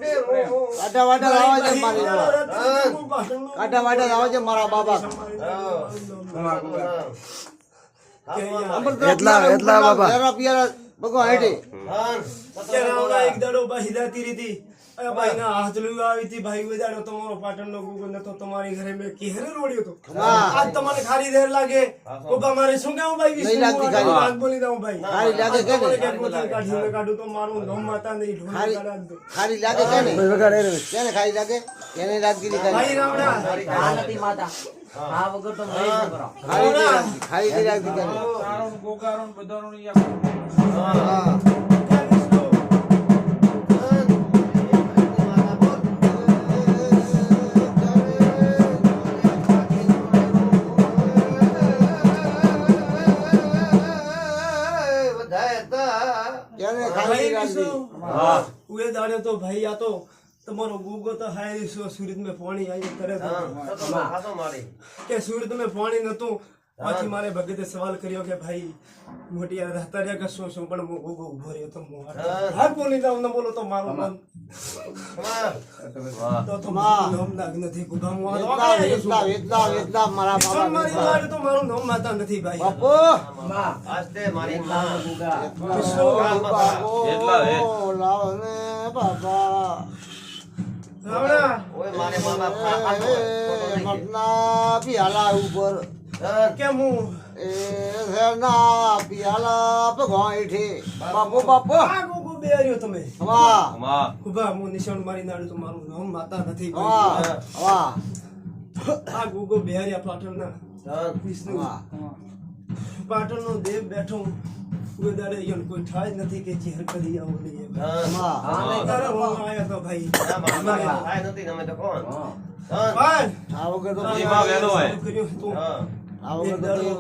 કાઢા વાડા લાવા છે મારી કાઢા વાડા લાવા છે મારા બાબા એટલા બાબા ભગવાન હેઠી એક દાડો ભાઈ હિદાતી રીતી ભાઈ ના હાથ લઈ આવી હતી ભાઈ વેદાડો તમારો પાટણ નો ગુગો નતો તમારી ઘરે મે કેહરે રોડ્યો તો આજ તમને ખારી દેર લાગે ઓબા મારે શું કેવું ભાઈ નહીં લાગતી ખારી વાત બોલી દઉં ભાઈ ખારી લાગે કે ને કાઢીને કાઢું તો મારું નામ માતા નહીં ઢોલ કાઢા દો ખારી લાગે કે ને વગાડે રે કેને ખારી લાગે કેને લાગતી ભાઈ રાવડા આ નથી માતા આ વગર તો મરી ન કરો ખારી લાગતી કે તારો ગોગારો બધાનો યા હા ઉએ દાડે તો ભાઈ આ તો તમારો ગુગો તો હાય સુરત में પાણી આવી કરે કે સુરત में પાણી નતું પછી મારે ભગતે સવાલ કર્યો કે ભાઈ મોટી રહેતા રહ્યા કે શું પણ હું ગુગો ઉભો રહ્યો તો હું હાર બોલી જાઉં ન બોલો તો મારું મન તો નામ નાગ નથી ગુગા હું એટલા મારા બાબા મારી વાડ તો મારું નામ માતા નથી ભાઈ બાપુ આસ્તે મારી માં ગુગા એટલા લાવ ને બાબા રાવણા ઓય મારે મામા મતના પિયાલા ઉપર કેમ હું એ ઘરના પિયાલા ભગવાન હેઠે બાપુ બાપુ આ ગુગો બેર્યો તમે વાહ ગુગા હું નિશાન મારી નાડું તો મારું નામ માતા નથી વાહ વાહ આ ગુગો બેર્યા પાટણના વિષ્ણુ પાટણનો દેવ બેઠો કોઈ દાડે યન કોઈ ઠાય નથી કે ચહેર કરી આવો નહીં વાહ તારે હું આયા તો ભાઈ નથી તમે તો કોણ ભાઈ આ વગર તો કર્યું તું આ વગર તો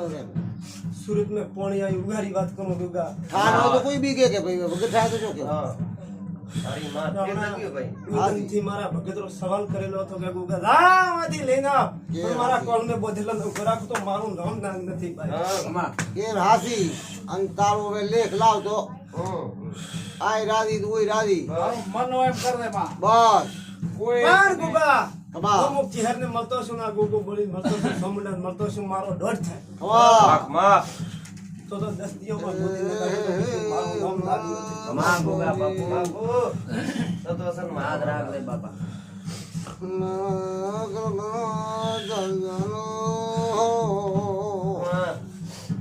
સુરત में પાણી આવી ઉઘારી વાત કરું ગુગા ખાનો તો કોઈ બી કે ભાઈ વગર થાય તો શું કે તારી માં તે નથી ભાઈ થી મારા ભગતરો સવાલ કરેલો હતો કે ગુગા લામાંથી લઈને આવ પણ મારા કોલ મે બોધેલો ગરાક તો મારું નામ નામ નથી ભાઈ એ રાશી અંતારો વે લેખ લાવ તો આય રાધી તું ઓય રાધી મન એમ કર દે માં બસ કોઈ બાર ગુગા કમા અમુક ચહેર ને મળતો છું ના ગુગો બોલી મળતો છું સમુંડા મળતો છું મારો દોઢ થાય કમા તો 10 દિયો પર બોલીને મારું નામ નામ નથી તમામ ગુગા બાપુ તો સન માં રાખ લે બાપા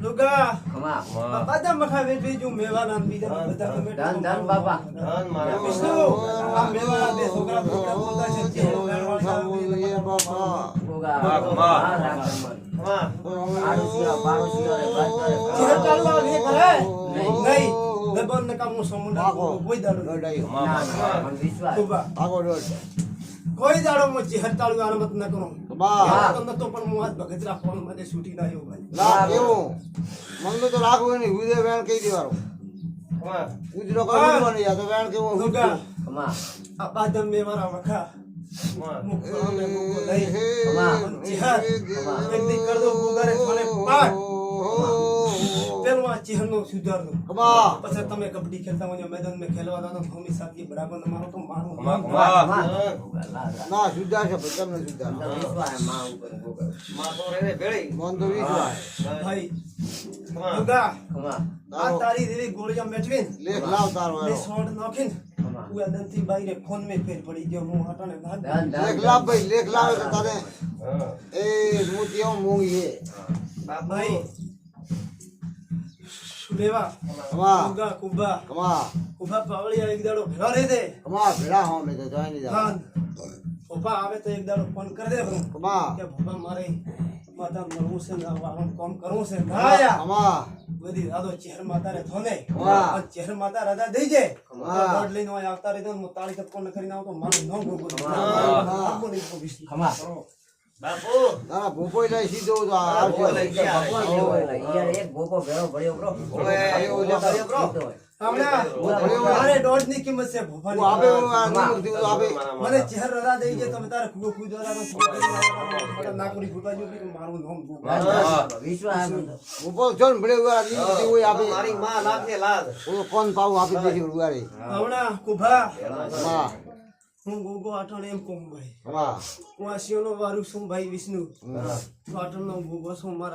લુગા કમા બધા મખા વેઠી જો મેવાના બીજા બધા ધન ધન બાપા ધન મારા વિષ્ણુ આ મેવાના બે છોકરા છોકરા બોલતા છે ચહેરો મેળવાના બાપા ગુગા કમા રાખ કમા આરુસિયા પારુસિયા રે વાત કરે ચહેર ચાલવા લે કરે નહીં દબન ને કામનું સમુંડા કોઈ દાડો ગડાયો ના વિશ્વાસ ગુગા આગો ડોડ કોઈ દાડો મો ચહેર ચાલુ આરમત ન કરો કમા તમને તો પણ હું આજ ભગતરા ફોન માંથી છૂટી ના આવ્યો ભાઈ ના કેવું મન તો રાખવું નહીં ઉદય વેણ કહી દેવાનો કમા ઉજરો કોઈ ઉજરો નહીં આ તો વેણ કેવું ગુગા કમા આ બાદમ મે મારા વખા કમા મુખો મે મુખો લઈ કમા ચહેર એક દી કર દો ગુગારે મને પાટ પેલું આ ચહેર નો સુધાર દો કમા પછી તમે કબડ્ડી ખેલતા હોય મેદાન में ખેલવા દો ભૂમિ સાથી બરાબર મારો તો મારું ના સુધાર છે પણ તમને સુધાર વિશ્વાસ માં ઉપર ગુગા માં તો રે ભેળી મન તો વિશ્વાસ ભાઈ કમા ગુગા કમા આ તારી દેવી ગોળિયા મેઠવીન લેખ લાવ તારો બે શોટ નાખીન ઉયા દંતી બાઈને ફોન में ફેર પડી ગયો હું હટાને ભાગ ધન ધન લેખ લાવ ભાઈ લેખ લાવ તો તારે એ મોતીઓ મૂંગી હે ભાઈ સુલેવા કમા ગુગા કુબા કમા કુબા પાવળિયા એક દાડો ભેળો રહે દે કમા ભેડા હો મે તો જોઈ નહીં જાવ હા પપ્પા આવે તો એક દાડો ફોન કરી દે હું કમા કે પપ્પા મારે માતા મળવું છે ને વાળું કામ કરવું છે નાયા કમા બધી રાતો ચહેર માતા રે થોને વાહ. ચહેર માતા રાજા દઈ જે વાહ. દોડ લઈને અહીં આવતા રહી હું તાળી કપકોન કરીને આવું તો મારું નામ ગોગો કમા બાપુ ના ભૂપોઈ લઈ સીધો તો ભગવાન આવશે લઈ ગયા ભગવાન યાર એક ભોગો ભેળો ભળ્યો બ્રો હમણાં મારે દોઢ ની કિંમત છે હું ભોપાની આપે હું આ નિમક દીધું આપે મને ચહેર રાજા દઈ જે તમે તારે કુવો કુદવારાનો નાકુરી ફૂટવા જો મારું નામ ગોગો વિશ્વાસ ભૂપો જોન ભડે ઉગા નિમક દીધું હોય આપે મારી માં લાગે લાગ હું કોણ પાઉં આપી દેજો ઉગાડી હમણાં કુભા કમા હું ગોગો આઠણ એમ કહું ભાઈ હા હું આ શિવનો વારું છું ભાઈ વિષ્ણુ તો આઠણનો ગોગો છું મારા